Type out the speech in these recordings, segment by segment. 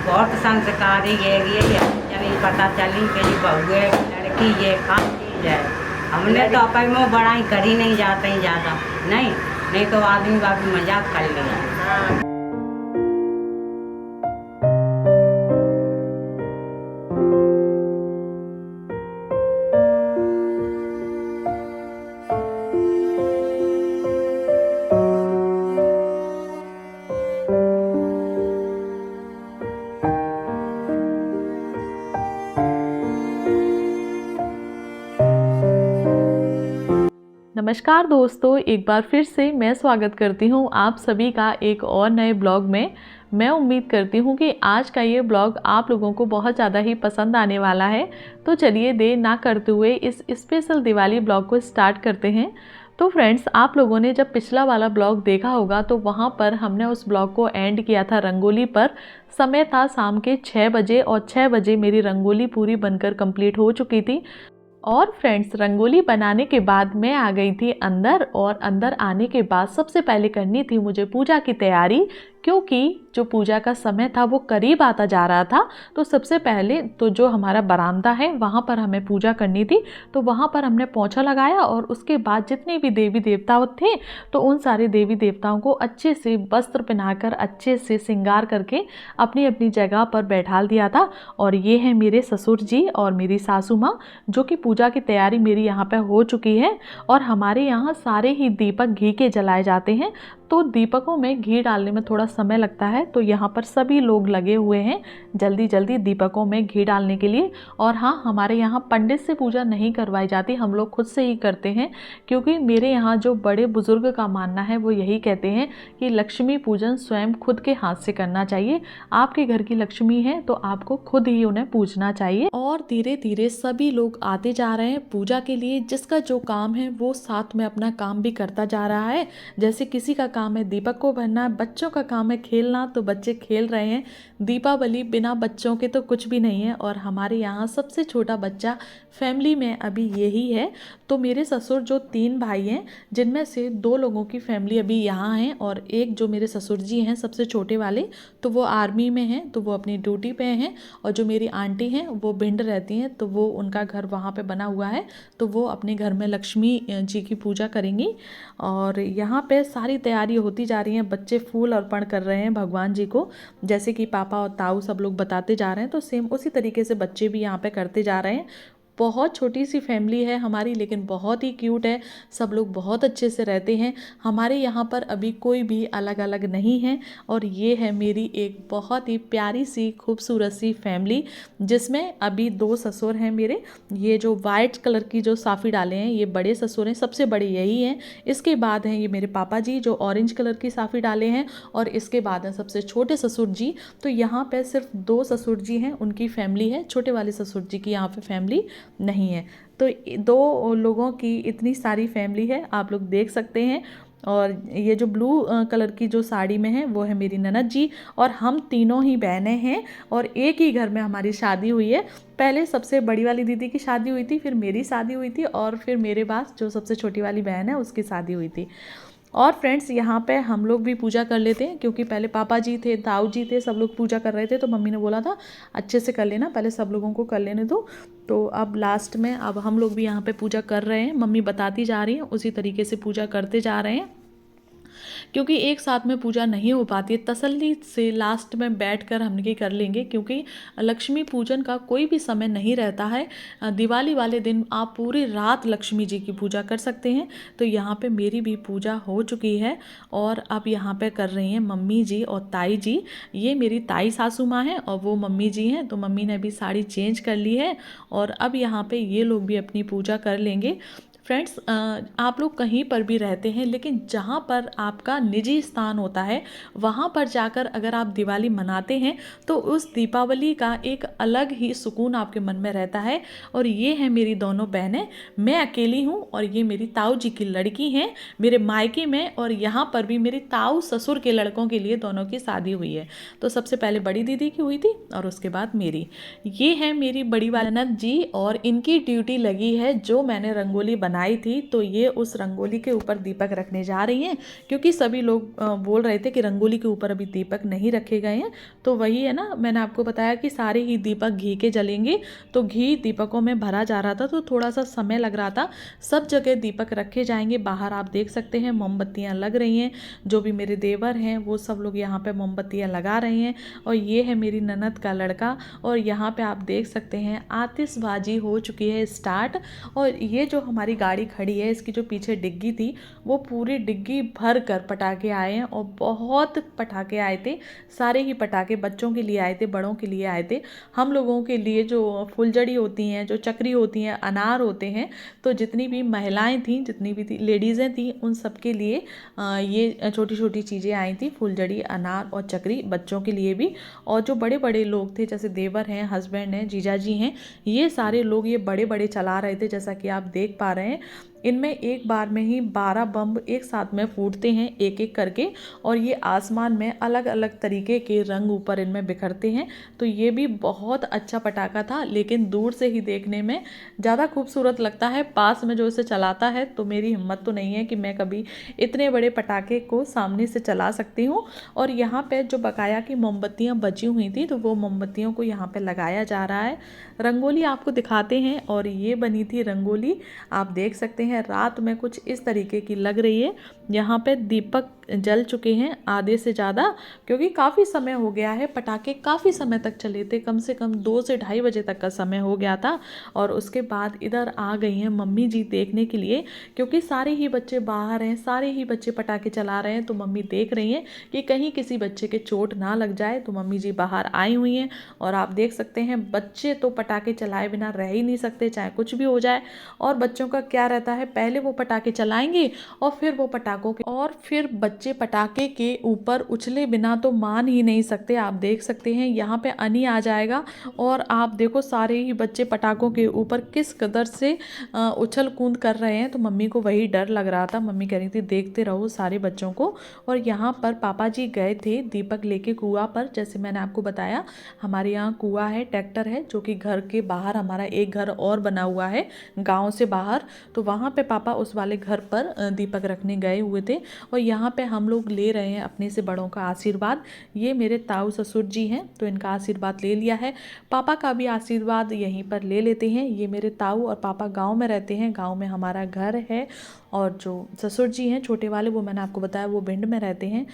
बहुत संस्कारी है ये जब ये पता चली कि ये बहू है लड़की ये खास चीज़ है। हमने तो अपन में बड़ाई करी नहीं जाते ज़्यादा नहीं तो आदमी बाकी मजाक कर लिया। नमस्कार दोस्तों, एक बार फिर से मैं स्वागत करती हूँ आप सभी का एक और नए ब्लॉग में। मैं उम्मीद करती हूँ कि आज का ये ब्लॉग आप लोगों को बहुत ज़्यादा ही पसंद आने वाला है। तो चलिए देर ना करते हुए इस स्पेशल दिवाली ब्लॉग को स्टार्ट करते हैं। तो फ्रेंड्स, आप लोगों ने जब पिछला वाला ब्लॉग देखा होगा तो वहाँ पर हमने उस ब्लॉग को एंड किया था रंगोली पर। समय था शाम के 6 बजे और 6 बजे मेरी रंगोली पूरी बनकर कंप्लीट हो चुकी थी। और फ्रेंड्स, रंगोली बनाने के बाद मैं आ गई थी अंदर, और अंदर आने के बाद सबसे पहले करनी थी मुझे पूजा की तैयारी, क्योंकि जो पूजा का समय था वो करीब आता जा रहा था। तो सबसे पहले तो जो हमारा बरामदा है वहाँ पर हमें पूजा करनी थी, तो वहाँ पर हमने पोंछा लगाया और उसके बाद जितने भी देवी देवता थे तो उन सारे देवी देवताओं को अच्छे से वस्त्र पहनाकर अच्छे से श्रृंगार करके अपनी अपनी जगह पर बैठाल दिया था। और ये है मेरे ससुर जी और मेरी सासू माँ, जो कि पूजा की तैयारी मेरी यहाँ पे हो चुकी है। और हमारे यहाँ सारे ही दीपक घी के जलाए जाते हैं, तो दीपकों में घी डालने में थोड़ा समय लगता है, तो यहाँ पर सभी लोग लगे हुए हैं जल्दी जल्दी दीपकों में घी डालने के लिए। और हाँ, हमारे यहाँ पंडित से पूजा नहीं करवाई जाती, हम लोग खुद से ही करते हैं, क्योंकि मेरे यहाँ जो बड़े बुजुर्ग का मानना है वो यही कहते हैं कि लक्ष्मी पूजन स्वयं खुद के हाथ से करना चाहिए। आपके घर की लक्ष्मी है तो आपको खुद ही उन्हें पूजना चाहिए। और धीरे धीरे सभी लोग आते जा रहे हैं पूजा के लिए। जिसका जो काम है वो साथ में अपना काम भी करता जा रहा है। जैसे किसी का काम है दीपक को भरना, बच्चों का काम है खेलना, तो बच्चे खेल रहे हैं। दीपावली बिना बच्चों के तो कुछ भी नहीं है। और हमारे यहाँ सबसे छोटा बच्चा फैमिली में अभी यही है। तो मेरे ससुर जो 3 भाई हैं, जिनमें से 2 लोगों की फैमिली अभी यहाँ है, और एक जो मेरे ससुर जी हैं सबसे छोटे वाले, तो वो आर्मी में हैं, तो वो अपनी ड्यूटी पे हैं। और जो मेरी आंटी हैं वो भिंड रहती हैं, तो वो उनका घर वहाँ पे बना हुआ है, तो वो अपने घर में लक्ष्मी जी की पूजा करेंगी। और यहाँ पे सारी तैयारी होती जा रही है, बच्चे फूल अर्पण कर रहे हैं भगवान जी को, जैसे कि पापा और ताऊ सब लोग बताते जा रहे हैं, तो सेम उसी तरीके से बच्चे भी यहाँ पे करते जा रहे हैं। बहुत छोटी सी फैमिली है हमारी, लेकिन बहुत ही क्यूट है। सब लोग बहुत अच्छे से रहते हैं। हमारे यहाँ पर अभी कोई भी अलग अलग नहीं है। और ये है मेरी एक बहुत ही प्यारी सी खूबसूरत सी फैमिली, जिसमें अभी 2 ससुर हैं मेरे। ये जो वाइट कलर की जो साफ़ी डाले हैं ये बड़े ससुर हैं, सबसे बड़े यही हैं। इसके बाद हैं ये मेरे पापा जी जो ऑरेंज कलर की साफ़ी डाले हैं, और इसके बाद हैं सबसे छोटे ससुर जी। तो यहाँ पे सिर्फ 2 ससुर जी हैं, उनकी फैमिली है। छोटे वाले ससुर जी की यहाँ पे फैमिली नहीं है। तो 2 लोगों की इतनी सारी फैमिली है, आप लोग देख सकते हैं। और ये जो ब्लू कलर की जो साड़ी में है वो है मेरी ननद जी, और हम तीनों ही बहनें हैं, और एक ही घर में हमारी शादी हुई है। पहले सबसे बड़ी वाली दीदी की शादी हुई थी, फिर मेरी शादी हुई थी, और फिर मेरे पास जो सबसे छोटी वाली बहन है उसकी शादी हुई थी। और फ्रेंड्स, यहाँ पे हम लोग भी पूजा कर लेते हैं, क्योंकि पहले पापा जी थे, ताऊ जी थे, सब लोग पूजा कर रहे थे, तो मम्मी ने बोला था अच्छे से कर लेना, पहले सब लोगों को कर लेने दो। तो अब लास्ट में अब हम लोग भी यहाँ पे पूजा कर रहे हैं, मम्मी बताती जा रही हैं, उसी तरीके से पूजा करते जा रहे हैं। क्योंकि एक साथ में पूजा नहीं हो पाती है, तसल्ली से लास्ट में बैठकर हम ये कर लेंगे, क्योंकि लक्ष्मी पूजन का कोई भी समय नहीं रहता है। दिवाली वाले दिन आप पूरी रात लक्ष्मी जी की पूजा कर सकते हैं। तो यहाँ पे मेरी भी पूजा हो चुकी है, और अब यहाँ पे कर रही हैं मम्मी जी और ताई जी। ये मेरी ताई सासू माँ हैं और वो मम्मी जी हैं। तो मम्मी ने भी साड़ी चेंज कर ली है, और अब यहाँ पे ये लोग भी अपनी पूजा कर लेंगे। फ्रेंड्स, आप लोग कहीं पर भी रहते हैं, लेकिन जहाँ पर आपका निजी स्थान होता है वहाँ पर जाकर अगर आप दिवाली मनाते हैं तो उस दीपावली का एक अलग ही सुकून आपके मन में रहता है। और ये है मेरी दोनों बहनें, मैं अकेली हूँ, और ये मेरी ताऊ जी की लड़की हैं मेरे मायके में, और यहाँ पर भी मेरी ताऊ ससुर के लड़कों के लिए दोनों की शादी हुई है। तो सबसे पहले बड़ी दीदी की हुई थी और उसके बाद मेरी। ये है मेरी बड़ी वाली ननद जी, और इनकी ड्यूटी लगी है जो मैंने रंगोली बनाई थी, तो ये उस रंगोली के ऊपर दीपक रखने जा रही हैं, क्योंकि सभी लोग बोल रहे थे कि रंगोली के ऊपर अभी दीपक नहीं रखे गए हैं। तो वही है ना, मैंने आपको बताया कि सारे ही दीपक घी के जलेंगे, तो घी दीपकों में भरा जा रहा था, तो थोड़ा सा समय लग रहा था। सब जगह दीपक रखे जाएंगे। बाहर आप देख सकते हैं मोमबत्तियाँ लग रही हैं, जो भी मेरे देवर हैं वो सब लोग यहाँ पे मोमबत्तियाँ लगा रहे हैं। और ये है मेरी ननद का लड़का, और यहाँ पे आप देख सकते हैं आतिशबाजी हो चुकी है स्टार्ट। और ये जो हमारी गाड़ी खड़ी है, इसकी जो पीछे डिग्गी थी, वो पूरी डिग्गी भर कर पटाखे आए हैं, और बहुत पटाखे आए थे। सारे ही पटाखे बच्चों के लिए आए थे, बड़ों के लिए आए थे। हम लोगों के लिए जो फुलझड़ी होती हैं, जो चक्री होती हैं, अनार होते हैं, तो जितनी भी महिलाएं थीं, जितनी भी लेडीज़ें थीं, उन सब के लिए ये छोटी छोटी चीज़ें आई थी, फुलझड़ी, अनार और चक्री, बच्चों के लिए भी। और जो बड़े बड़े लोग थे, जैसे देवर हैं, हस्बैंड हैं, जीजा जी हैं, ये सारे लोग ये बड़े बड़े चला रहे थे, जैसा कि आप देख पा रहे हैं। इनमें एक बार में ही 12 बम एक साथ में फूटते हैं, एक एक करके, और ये आसमान में अलग अलग तरीके के रंग ऊपर इनमें बिखरते हैं। तो ये भी बहुत अच्छा पटाखा था, लेकिन दूर से ही देखने में ज़्यादा खूबसूरत लगता है। पास में जो इसे चलाता है, तो मेरी हिम्मत तो नहीं है कि मैं कभी इतने बड़े पटाखे को सामने से चला सकती हूँ। और यहाँ पे जो बकाया की मोमबत्तियाँ बची हुई थी, तो वो मोमबत्तियों को यहाँ पे लगाया जा रहा है। रंगोली आपको दिखाते हैं, और ये बनी थी रंगोली, आप देख सकते हैं रात में कुछ इस तरीके की लग रही है। यहाँ पे दीपक जल चुके हैं आधे से ज़्यादा, क्योंकि काफ़ी समय हो गया है, पटाखे काफ़ी समय तक चले थे, कम से कम 2 से ढाई बजे तक का समय हो गया था। और उसके बाद इधर आ गई हैं मम्मी जी देखने के लिए, क्योंकि सारे ही बच्चे बाहर हैं, सारे ही बच्चे पटाखे चला रहे हैं, तो मम्मी देख रही हैं कि कहीं किसी बच्चे के चोट ना लग जाए। तो मम्मी जी बाहर आई हुई हैं, और आप देख सकते हैं बच्चे तो पटाखे चलाए बिना रह ही नहीं सकते, चाहे कुछ भी हो जाए। और बच्चों का क्या रहता है, पहले वो पटाखे चलाएंगे, और फिर वो पटाखों के, और फिर बच्चे पटाखे के ऊपर उछले बिना तो मान ही नहीं सकते। आप देख सकते हैं यहाँ पे अनी आ जाएगा, और आप देखो सारे ही बच्चे पटाखों के ऊपर किस कदर से उछल कूद कर रहे हैं। तो मम्मी को वही डर लग रहा था, मम्मी कह रही थी देखते रहो सारे बच्चों को। और यहाँ पर पापा जी गए थे दीपक लेके कुआं पर, जैसे मैंने आपको बताया हमारे यहाँ कुआं है, ट्रैक्टर है, जो कि घर के बाहर, हमारा एक घर और बना हुआ है गाँव से बाहर, तो वहाँ पे पापा उस वाले घर पर दीपक रखने गए हुए थे। और यहाँ पे हम लोग ले रहे हैं अपने से बड़ों का आशीर्वाद। ये मेरे ताऊ ससुर जी हैं, तो इनका आशीर्वाद ले लिया है। पापा का भी आशीर्वाद यहीं पर ले लेते हैं। ये मेरे ताऊ और पापा गांव में रहते हैं, गांव में हमारा घर है। और जो ससुर जी हैं छोटे वाले, वो मैंने आपको बताया वो भिंड में रहते हैं।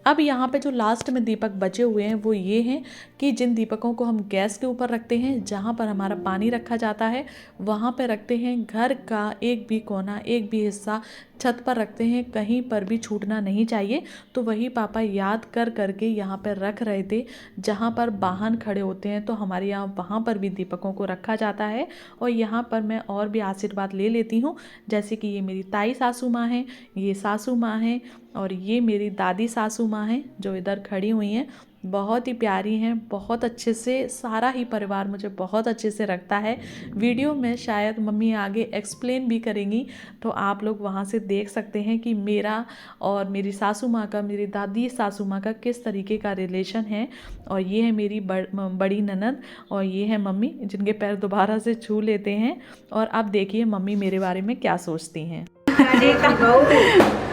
अब यहाँ पे जो लास्ट में दीपक बचे हुए हैं वो ये हैं कि जिन दीपकों को हम गैस के ऊपर रखते हैं, जहाँ पर हमारा पानी रखा जाता है, वहाँ पे रखते हैं। घर का एक भी कोना, एक भी हिस्सा छत पर रखते हैं, कहीं पर भी छूटना नहीं चाहिए। तो वही पापा याद कर करके यहाँ पर रख रहे थे। जहाँ पर वाहन खड़े होते हैं, तो हमारे यहाँ वहाँ पर भी दीपकों को रखा जाता है। और यहाँ पर मैं और भी आशीर्वाद ले लेती हूँ, जैसे कि ये मेरी ताई सासू माँ हैं, ये सासू माँ हैं, और ये मेरी दादी सासू माँ हैं जो इधर खड़ी हुई हैं। बहुत ही प्यारी हैं, बहुत अच्छे से सारा ही परिवार मुझे बहुत अच्छे से रखता है। वीडियो में शायद मम्मी आगे एक्सप्लेन भी करेंगी, तो आप लोग वहाँ से देख सकते हैं कि मेरा और मेरी सासू माँ का, मेरी दादी सासू माँ का किस तरीके का रिलेशन है। और ये है मेरी बड़ी ननद, और ये है मम्मी, जिनके पैर दोबारा से छू लेते हैं। और अब देखिए मम्मी मेरे बारे में क्या सोचती हैं।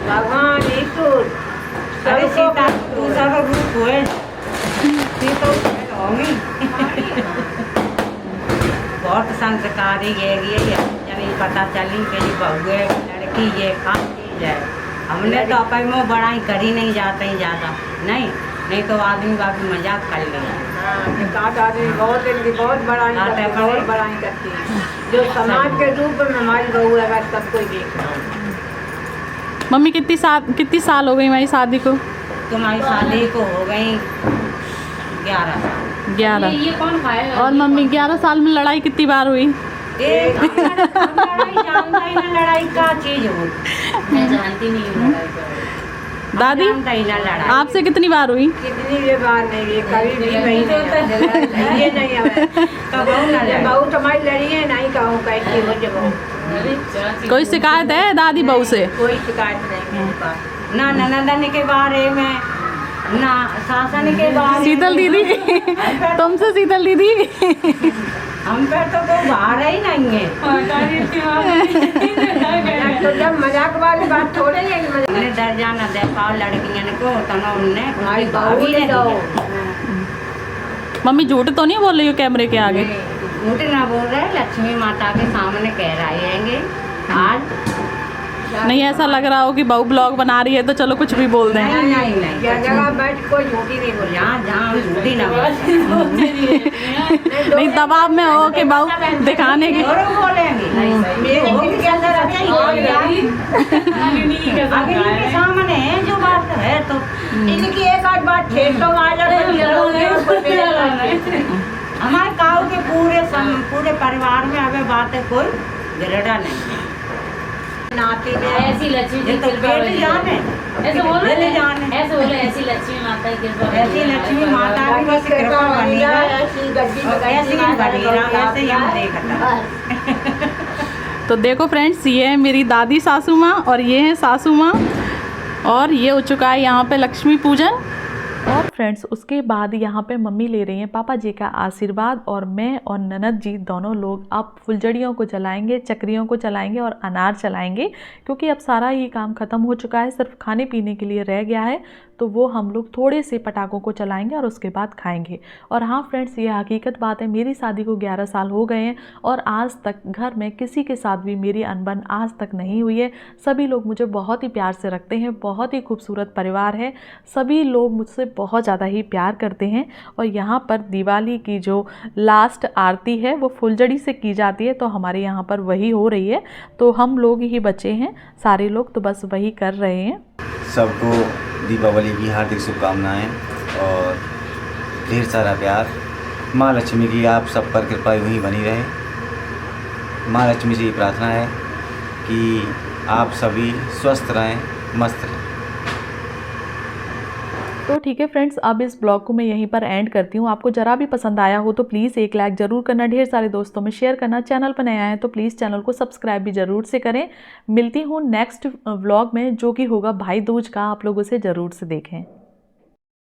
भगवान अरे सीता तू सब रूप हुए बहुत संस्कारी ये जब पता चली कि ये बहू है, लड़की ये खाती है। हमने तो अपन में बड़ाई करी नहीं जाते ही ज़्यादा, नहीं तो आदमी बाकी मजाक कर लेगा। आदमी बहुत बड़ाई करती है, जो समाज के रूप में हमारी बहू है, बस सब कोई देख रहा है। मम्मी कितनी साल हो गई हमारी शादी को? तुम्हारी शादी को हो गई 11 साल। 11। ये कौन खाएगा? और मम्मी 11 साल में लड़ाई कितनी बार हुई? लड़ाई जानता ही ना, लड़ाई का चीज हो, मैं जानती नहीं हूँ लड़ाई का। दादी आपसे कितनी बार हुई? कितनी ये बार नहीं, ये कभी भी नहीं ये नहीं है। बहू तुम्हारी लड़ी है, नहीं कहूँ कैसी हो जब बहू। कोई शिकायत है दादी बहू से? कोई शिकायत नहीं मेरे पास। ना ननदन के बारे में, ना सासन के बारे में। शीतल दीदी से शीतल दीदी। हम पे तो कोई बाहर ही नहीं है। तो जब मजाक वाली बात थोड़े ही है। हमने डर जाना दे पाओ लड़कियों को तो ना उनने भाई भाभी ने दो मम्मी झूठ तो नहीं बोल रही हो कैमरे के आगे? झूठ ना बोल रहे, लक्ष्मी माता के सामने कह रहे हैंगे आज। नहीं ऐसा लग रहा हो कि बहू ब्लॉग बना रही है तो चलो कुछ भी बोल दें। नहीं नहीं नहीं, जगह बैठ कोई झूठी नहीं बोल। जहाँ जहाँ हम झूठी ना बोलते। नहीं दबाव में हो कि बहू दिखाने की। और बोलेंगे मेरे दिल के अंदर अभी अग्नि के सामने है जो बात है तो इनकी एक आध बात ठेस तो आ हमारे गाँव के पूरे परिवार में अभी बात है कोई गिरडा नहीं। नाते में ऐसी लक्ष्मी ये तो पेट जाने ऐसे बोलो दिल जाने ऐसे बोलो ऐसी लक्ष्मी माता की कृपा ऐसी लक्ष्मी माता की बस कृपा बनी रहे, ऐसी गड्डी और ऐसी ही बनी रहे, ऐसे ही हम देखता। तो देखो फ्रेंड्स, ये है मेरी दादी सासू माँ और ये है सासू माँ, और ये हो चुका है यहाँ पे लक्ष्मी पूजन। और फ्रेंड्स उसके बाद यहाँ पे मम्मी ले रही हैं पापा जी का आशीर्वाद, और मैं और ननद जी दोनों लोग अब फुलझड़ियों को जलाएंगे, चक्रियों को जलाएंगे और अनार चलाएंगे, क्योंकि अब सारा ही काम ख़त्म हो चुका है, सिर्फ खाने पीने के लिए रह गया है। तो वो हम लोग थोड़े से पटाखों को चलाएंगे और उसके बाद खाएंगे। और हाँ फ्रेंड्स, ये हकीकत बात है, मेरी शादी को 11 साल हो गए हैं और आज तक घर में किसी के साथ भी मेरी अनबन आज तक नहीं हुई है। सभी लोग मुझे बहुत ही प्यार से रखते हैं, बहुत ही खूबसूरत परिवार है, सभी लोग मुझसे बहुत ज़्यादा ही प्यार करते हैं। और यहाँ पर दिवाली की जो लास्ट आरती है वो फुलझड़ी से की जाती है, तो हमारे यहाँ पर वही हो रही है। तो हम लोग ही बचे हैं, सारे लोग तो बस वही कर रहे हैं। सबको दीपावली की हार्दिक शुभकामनाएं और ढेर सारा प्यार। माँ लक्ष्मी की आप सब पर कृपा यूँ ही बनी रहे। माँ लक्ष्मी से ये प्रार्थना है कि आप सभी स्वस्थ रहें, मस्त रहें। तो ठीक है फ्रेंड्स, अब इस ब्लॉग को मैं यहीं पर एंड करती हूँ। आपको ज़रा भी पसंद आया हो तो प्लीज़ एक लाइक ज़रूर करना, ढेर सारे दोस्तों में शेयर करना। चैनल पर नया है तो प्लीज़ चैनल को सब्सक्राइब भी ज़रूर से करें। मिलती हूँ नेक्स्ट व्लॉग में, जो कि होगा भाई दूज का, आप लोग उसे ज़रूर से देखें।